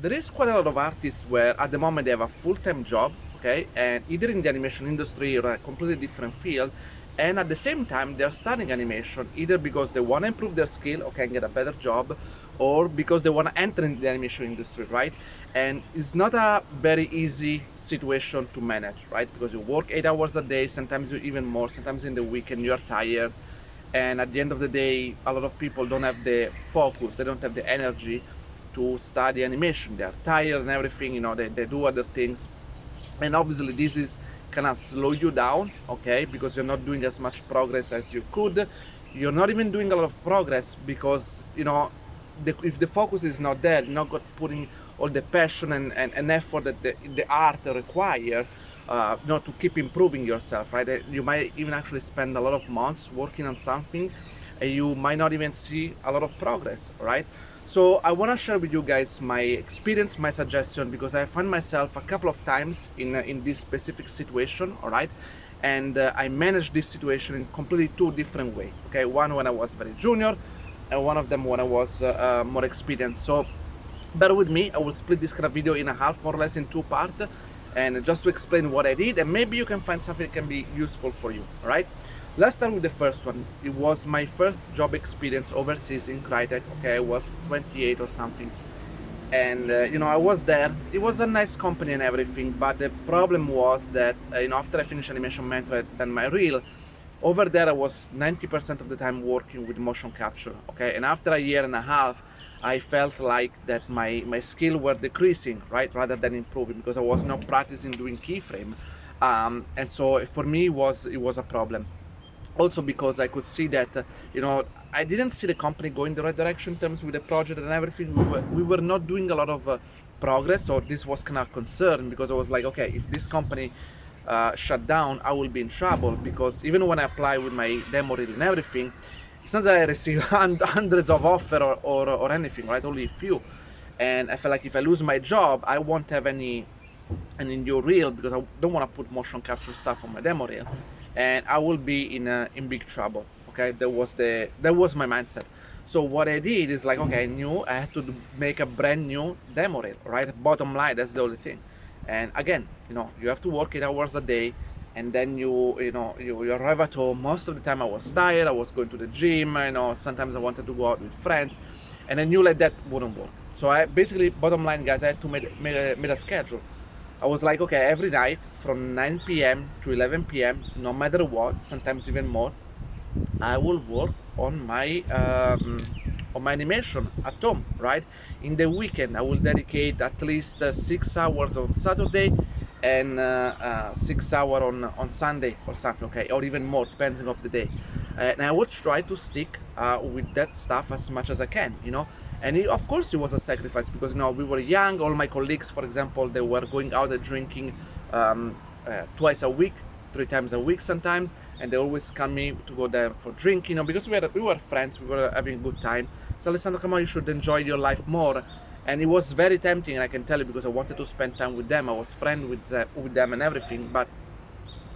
there is quite a lot of artists where at the moment they have a full-time job, okay, and either in the animation industry or a completely different field, and at the same time they're studying animation either because they want to improve their skill, okay, and get a better job, or because they want to enter in the animation industry, right? And it's not a very easy situation to manage, right? Because you work 8 hours a day, sometimes you even more, sometimes in the weekend you're tired, and at the end of the day a lot of people don't have the focus, they don't have the energy to study animation. They're tired and everything, you know, they do other things, and obviously this is kind of slow you down, okay, because you're not doing as much progress as you could. You're not even doing a lot of progress because, you know, if the focus is not there, you're not putting all the passion and effort that the art require, you know, to keep improving yourself, right? You might even actually spend a lot of months working on something and you might not even see a lot of progress, right? So I want to share with you guys my experience, my suggestion, because I found myself a couple of times in this specific situation, all right? And I managed this situation in completely two different ways, okay? One when I was very junior, and one of them when I was more experienced. So bear with me, I will split this kind of video in a half, more or less in two parts, and just to explain what I did, and maybe you can find something that can be useful for you, all right? Let's start with the first one. It was my first job experience overseas in Crytek. Okay, I was 28 or something, and you know, I was there. It was a nice company and everything, but the problem was that you know, after I finished animation mentor and my reel, over there I was 90% of the time working with motion capture. Okay, and after a year and a half, I felt like that my skill were decreasing, right, rather than improving, because I was not practicing doing keyframe, and so for me it was a problem. Also because I could see that, you know, I didn't see the company going the right direction in terms with the project and everything. We were not doing a lot of progress, so this was kind of concern, because I was like, okay, if this company shut down, I will be in trouble, because even when I apply with my demo reel and everything, it's not that I receive hundreds of offers or anything, right? Only a few. And I felt like if I lose my job, I won't have any new reel, because I don't want to put motion capture stuff on my demo reel, and I will be in big trouble. Okay, that was my mindset. So what I did is like, okay, I knew I had to make a brand new demo reel, right? Bottom line, that's the only thing. And again, you know, you have to work 8 hours a day, and then you arrive at home. Most of the time I was tired, I was going to the gym, you know, sometimes I wanted to go out with friends, and I knew like that wouldn't work. So I basically, bottom line guys, I had to make a schedule. I was like, okay, every night from 9 p.m. to 11 p.m., no matter what, sometimes even more, I will work on my animation at home, right? In the weekend, I will dedicate at least 6 hours on Saturday and 6 hours on Sunday or something, okay, or even more, depending on the day. And I will try to stick with that stuff as much as I can, you know. And of course it was a sacrifice, because, you know, we were young. All my colleagues, for example, they were going out and drinking twice a week, 3 times a week sometimes, and they always call me to go there for drinking, you know, because we were friends, we were having a good time. So Alessandro, come on, you should enjoy your life more. And it was very tempting, and I can tell you, because I wanted to spend time with them. I was friends with them and everything, but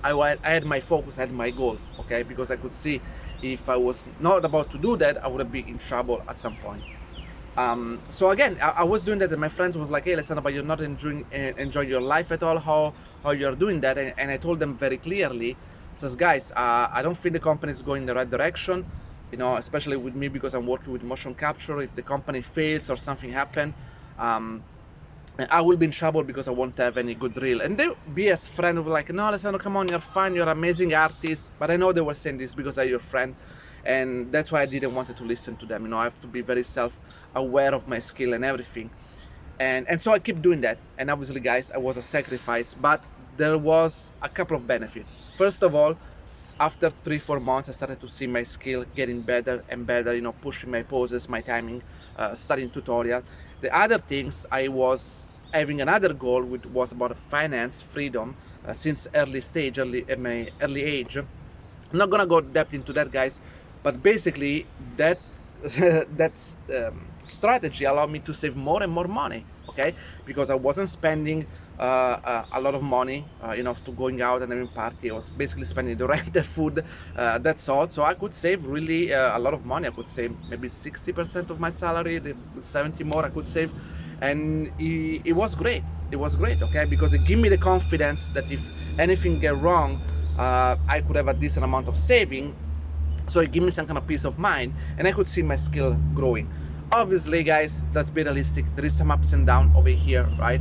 I had my focus, I had my goal, okay, because I could see if I was not about to do that, I would be in trouble at some point. So again, I was doing that, and my friends was like, hey, listen, but you're not enjoying your life at all. How you're doing that? And I told them very clearly, says, guys, I don't think the company is going in the right direction, you know, especially with me, because I'm working with motion capture. If the company fails or something happened, I will be in trouble, because I won't have any good reel. And they, BS friend, were like, no, Alessandro, come on, you're fine, you're an amazing artist. But I know they were saying this because I'm your friend, and that's why I didn't want to listen to them. You know, I have to be very self-aware of my skill and everything. And so I keep doing that. And obviously, guys, I was a sacrifice, but there was a couple of benefits. First of all, after 3-4 months, I started to see my skill getting better and better, you know, pushing my poses, my timing, studying tutorial. The other things, I was having another goal, which was about finance, freedom, since at my early age. I'm not gonna go depth into that, guys, but basically that strategy allowed me to save more and more money, okay, because I wasn't spending a lot of money, you know, to going out and having party. I was basically spending the rent, the food, that's all. So I could save really a lot of money. I could save maybe 60% of my salary, the 70 more I could save, and it was great. It was great, okay, because it gave me the confidence that if anything get wrong, I could have a decent amount of saving, so it gave me some kind of peace of mind, and I could see my skill growing. Obviously, guys, let's be realistic, there is some ups and downs over here, right?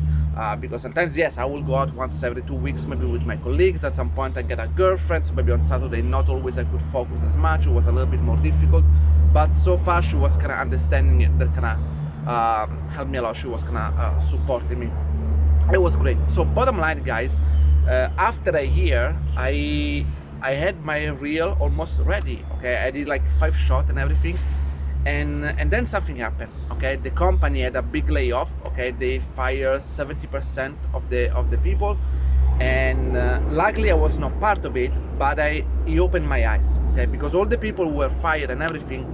Because sometimes, yes, I will go out once every 2 weeks, maybe with my colleagues. At some point I get a girlfriend, so maybe on Saturday not always I could focus as much. It was a little bit more difficult, but so far she was kind of understanding it, that kind of helped me a lot. She was kind of supporting me. It was great. So bottom line, guys, after a year I had my reel almost ready, okay? I did like 5 shots and everything, and then something happened, okay? The company had a big layoff, okay? They fired 70% of the people, and luckily I was not part of it, but it opened my eyes, okay? Because all the people who were fired and everything,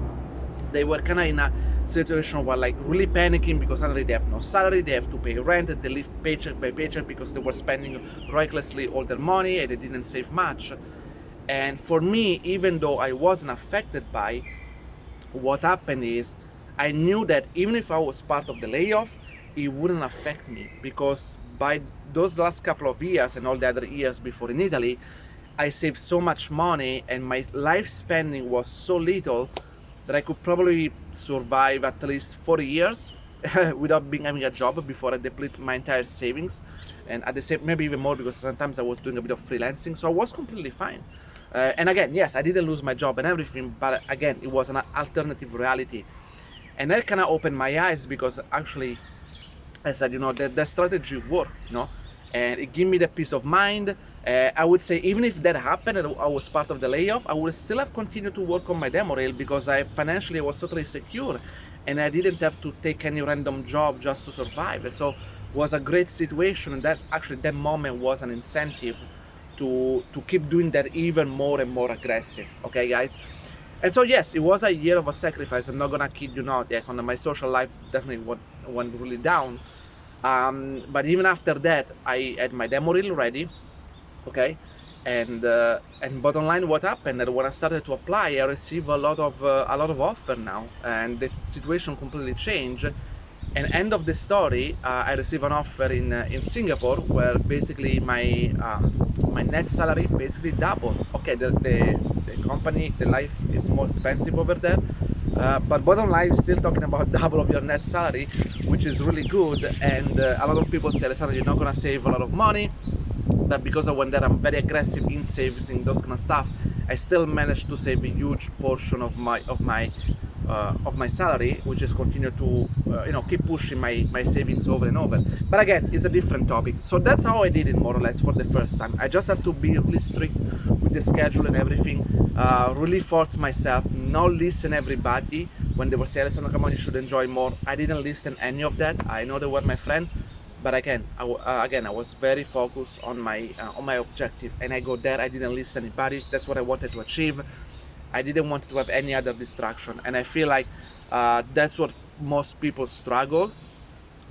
they were kind of in a situation where like really panicking, because suddenly they have no salary, they have to pay rent, they live paycheck by paycheck because they were spending recklessly all their money and they didn't save much. And for me, even though I wasn't affected by what happened, is I knew that even if I was part of the layoff, it wouldn't affect me, because by those last couple of years and all the other years before in Italy, I saved so much money and my life spending was so little that I could probably survive at least 40 years without having a job before I deplete my entire savings, and at the same, maybe even more, because sometimes I was doing a bit of freelancing, so I was completely fine. And again, yes, I didn't lose my job and everything, but again, it was an alternative reality, and that kind of opened my eyes, because actually, I said, you know, the strategy worked, you know, and it gave me the peace of mind. I would say even if that happened and I was part of the layoff, I would still have continued to work on my demo reel, because I financially was totally secure and I didn't have to take any random job just to survive. So it was a great situation, and that's actually, that moment was an incentive to keep doing that even more and more aggressive, okay, guys? And so yes, it was a year of a sacrifice. I'm not gonna kid you not. Yeah, my social life definitely went really down. But even after that, I had my demo reel ready, okay? And bottom line, what happened, that when I started to apply, I received a lot of offer now, and the situation completely changed. And end of the story, I received an offer in Singapore, where basically my net salary basically doubled. Okay, the company, the life is more expensive over there, but bottom line, we're still talking about double of your net salary, which is really good. And a lot of people say, Alessandro, you're not gonna save a lot of money, but because I went there, I'm very aggressive in saving, those kind of stuff, I still managed to save a huge portion of my salary, which is continue to you know, keep pushing my savings over and over. But again, it's a different topic. So that's how I did it, more or less, for the first time. I just have to be really strict with the schedule and everything, really force myself, not listen everybody when they were saying, Alessandro, come on, you should enjoy more. I didn't listen any of that. I know they were my friend, but again, I was very focused on my objective, and I go there, I didn't listen anybody. That's what I wanted to achieve. I didn't want to have any other distraction, and I feel like that's what most people struggle,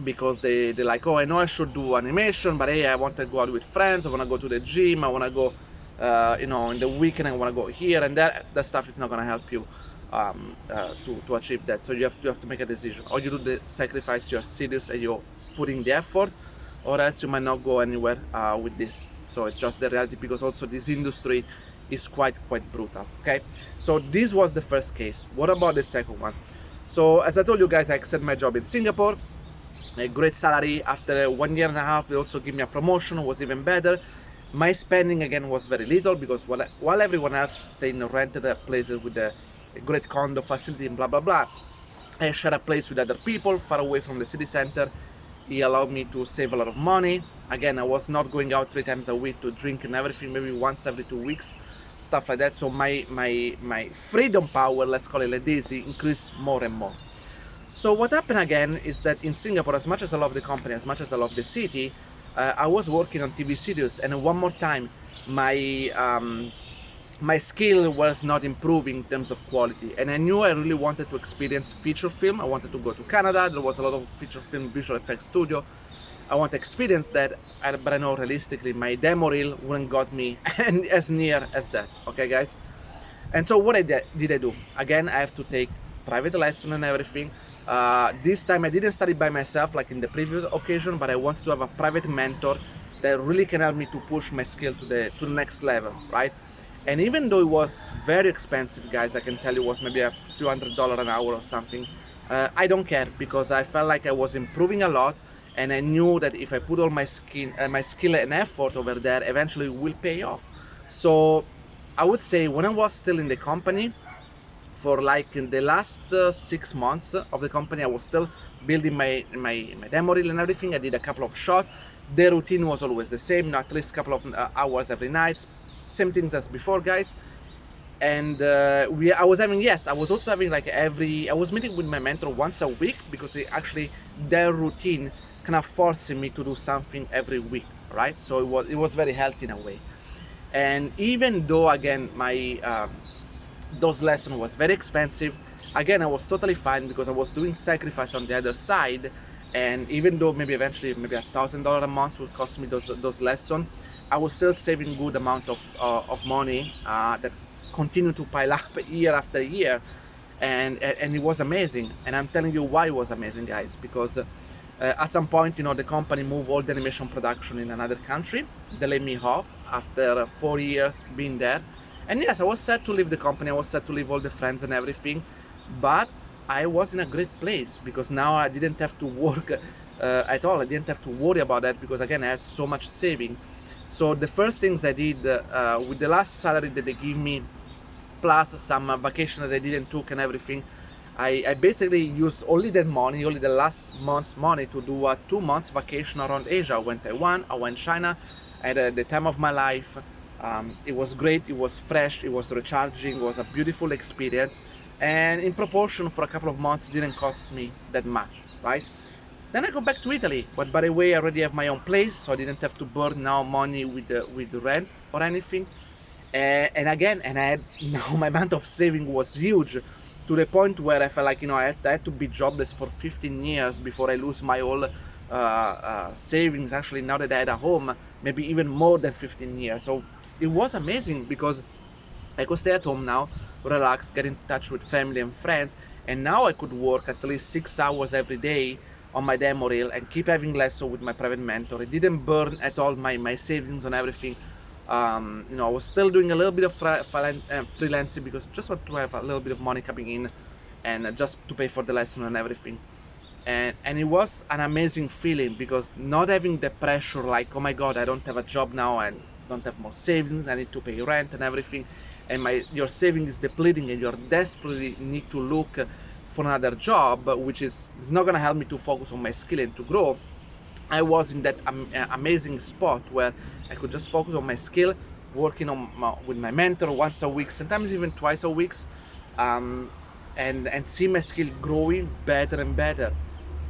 because they're like, oh, I know I should do animation, but hey, I want to go out with friends, I want to go to the gym, I want to go, you know, in the weekend I want to go here, and that stuff is not going to help you to achieve that. So you have to make a decision. Or you do the sacrifice, you're serious and you're putting the effort, or else you might not go anywhere with this. So it's just the reality, because also this industry is quite brutal, okay? So this was the first case. What about the second one? So as I told you guys, I accepted my job in Singapore, a great salary. After 1 year and a half, they also give me a promotion, was even better. My spending again was very little, because while everyone else stayed in rented places with a great condo facility and blah blah blah, I shared a place with other people far away from the city center. It allowed me to save a lot of money. Again, I was not going out 3 times a week to drink and everything, maybe once every 2 weeks, stuff like that. So my freedom power, let's call it like this, increased more and more. So what happened again is that in Singapore, as much as I love the company, as much as I love the city, I was working on TV series, and one more time, my skill was not improving in terms of quality, and I knew I really wanted to experience feature film. I wanted to go to Canada. There was a lot of feature film visual effects studio. I want to experience that, but I know realistically my demo reel wouldn't got me as near as that, okay guys? And so what did I do? Again, I have to take private lesson and everything. This time I didn't study by myself like in the previous occasion, but I wanted to have a private mentor that really can help me to push my skill to the next level, right? And even though it was very expensive, guys, I can tell you it was maybe a few $100 an hour or something, I don't care, because I felt like I was improving a lot, and I knew that if I put all my skill and effort over there, eventually it will pay off. So I would say when I was still in the company, for like in the last 6 months of the company, I was still building my demo reel and everything. I did a couple of shots. The routine was always the same, at least a couple of hours every night, same things as before, guys. And I was also having like I was meeting with my mentor once a week, because their routine kind of forcing me to do something every week, right? So it was very healthy in a way. And even though again those lessons was very expensive, again I was totally fine, because I was doing sacrifice on the other side. And even though maybe eventually maybe $1,000 a month would cost me those lessons, I was still saving good amount of money that continued to pile up year after year. And it was amazing. And I'm telling you why it was amazing, guys, because at some point, the company moved all the animation production in another country. They laid me off after 4 years being there. And yes, I was sad to leave the company, I was sad to leave all the friends and everything, but I was in a great place, because now I didn't have to work at all. I didn't have to worry about that, because again, I had so much saving. So the first things I did with the last salary that they give me, plus some vacation that I didn't took and everything, I basically used only that money, only the last month's money, to do a 2 months vacation around Asia. I went Taiwan, I went China, I had the time of my life. It was great, it was fresh, it was recharging, it was a beautiful experience, and in proportion, for a couple of months, it didn't cost me that much, right? Then I go back to Italy, but by the way, I already have my own place, so I didn't have to burn now money with the rent or anything. And again, I had now my amount of saving was huge, to the point where I felt like I had to be jobless for 15 years before I lose my whole savings. Actually, now that I had a home, maybe even more than 15 years. So it was amazing, because I could stay at home now, relax, get in touch with family and friends, and now I could work at least 6 hours every day on my demo reel and keep having lessons with my private mentor. It didn't burn at all my savings on everything. I was still doing a little bit of freelancing, because I just want to have a little bit of money coming in, and just to pay for the lesson and everything. And it was an amazing feeling, because not having the pressure like, oh my god, I don't have a job now and don't have more savings, I need to pay rent and everything, and your savings is depleting, and you desperately need to look for another job, which is not going to help me to focus on my skill and to grow. I was in that amazing spot where I could just focus on my skill, working with my mentor once a week, sometimes even twice a week, and see my skill growing better and better.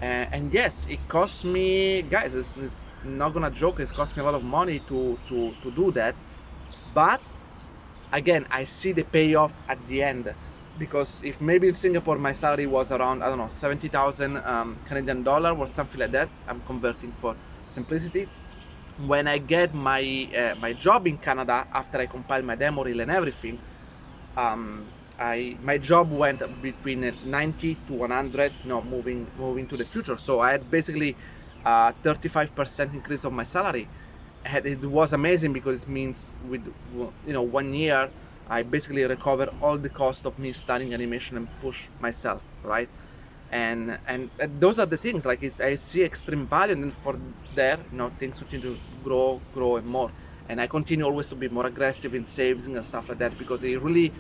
And yes, it cost me, guys, it's not gonna joke, it cost me a lot of money to do that. But again, I see the payoff at the end, because if maybe in Singapore my salary was around, I don't know, 70,000 Canadian dollar or something like that, I'm converting for simplicity. When I get my job in Canada, after I compile my demo reel and everything, my job went between 90 to 100, moving to the future. So I had basically 35% increase of my salary. And it was amazing, because it means with 1 year, I basically recover all the cost of me studying animation and push myself, right? And those are the things, like I see extreme value, and for there, things continue to grow and more. And I continue always to be more aggressive in savings and stuff like that, because it really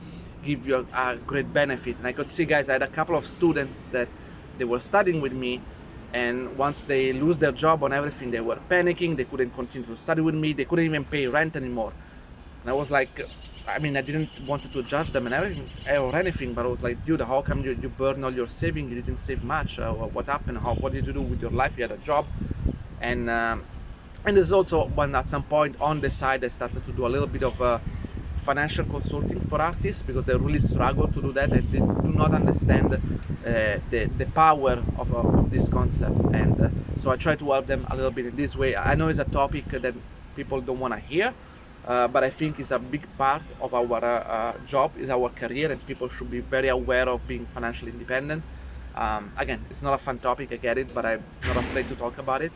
give you a great benefit. And I could see, guys, I had a couple of students that they were studying with me, and once they lose their job on everything, they were panicking, they couldn't continue to study with me, they couldn't even pay rent anymore. And I was like, I didn't want to judge them and everything or anything, but I was like, dude, how come you burn all your savings? You didn't save much. What happened? What did you do with your life? You had a job. And there's also when at some point on the side I started to do a little bit of financial consulting for artists, because they really struggle to do that, and they do not understand the power of this concept. And so I try to help them a little bit in this way. I know it's a topic that people don't want to hear, but I think it's a big part of our job, is our career, and people should be very aware of being financially independent. Again, it's not a fun topic, I get it, but I'm not afraid to talk about it.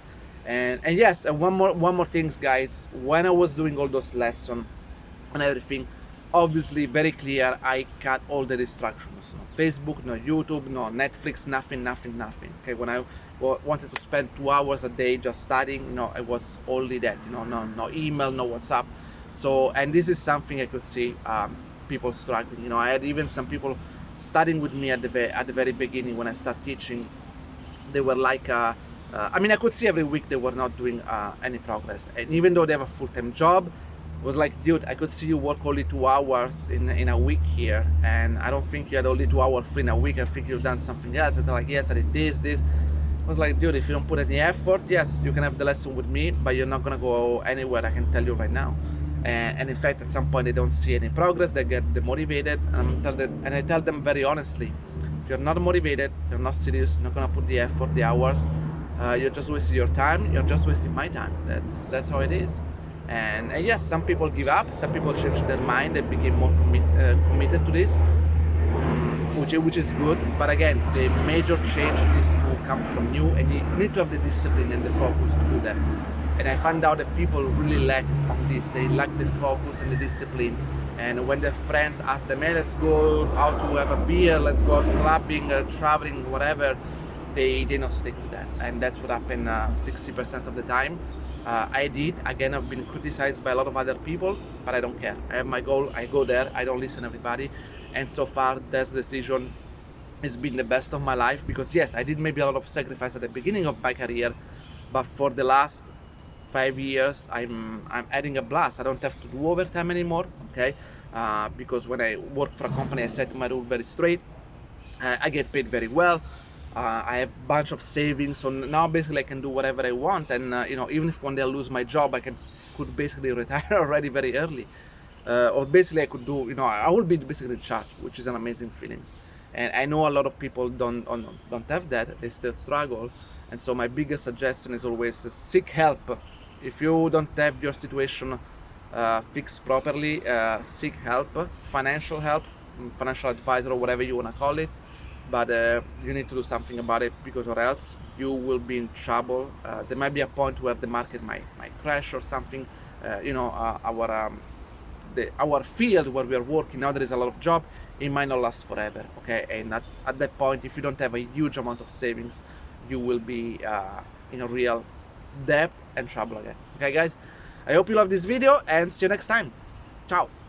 And yes, one more things, guys. When I was doing all those lessons and everything, obviously very clear, I cut all the distractions. No Facebook, no YouTube, no Netflix, nothing. Okay, when I wanted to spend 2 hours a day just studying, I was only that. No email, no WhatsApp. So, and this is something I could see people struggling. I had even some people studying with me at the very beginning when I started teaching. They were like, I mean, I could see every week they were not doing any progress. And even though they have a full-time job, it was like, dude, I could see you work only 2 hours in a week here, and I don't think you had only 2 hours free in a week. I think you've done something else. And they're like, yes, I did this. I was like, dude, if you don't put any effort, yes, you can have the lesson with me, but you're not gonna go anywhere, I can tell you right now. And in fact, at some point they don't see any progress, they get demotivated, and I tell them very honestly, if you're not motivated, you're not serious, you're not gonna put the effort, the hours, you're just wasting your time, you're just wasting my time. That's how it is. And yes, some people give up, some people changed their mind and became more committed to this, which is good. But again, the major change needs to come from you, and you need to have the discipline and the focus to do that. And I found out that people really lack on this. They lack the focus and the discipline. And when their friends ask them, hey, let's go out to have a beer, let's go out clubbing, traveling, whatever, they don't stick to that. And that's what happened 60% of the time. I did. Again, I've been criticized by a lot of other people, but I don't care. I have my goal, I go there, I don't listen to everybody. And so far, that decision has been the best of my life, because yes, I did maybe a lot of sacrifice at the beginning of my career, but for the last 5 years, I'm adding a blast. I don't have to do overtime anymore, okay? Because when I work for a company, I set my rule very straight. I get paid very well. I have a bunch of savings, so now basically I can do whatever I want. And even if one day I lose my job, could basically retire already very early. Or basically I could do, I will be basically in charge, which is an amazing feeling. And I know a lot of people don't have that. They still struggle. And so my biggest suggestion is always seek help. If you don't have your situation fixed properly, seek help, financial advisor, or whatever you want to call it. But you need to do something about it, because or else you will be in trouble. There might be a point where the market might crash or something. Our field where we are working now, there is a lot of job, it might not last forever, okay? And at that point, if you don't have a huge amount of savings, you will be in a real debt and trouble again. Okay, guys, I hope you love this video, and see you next time. Ciao.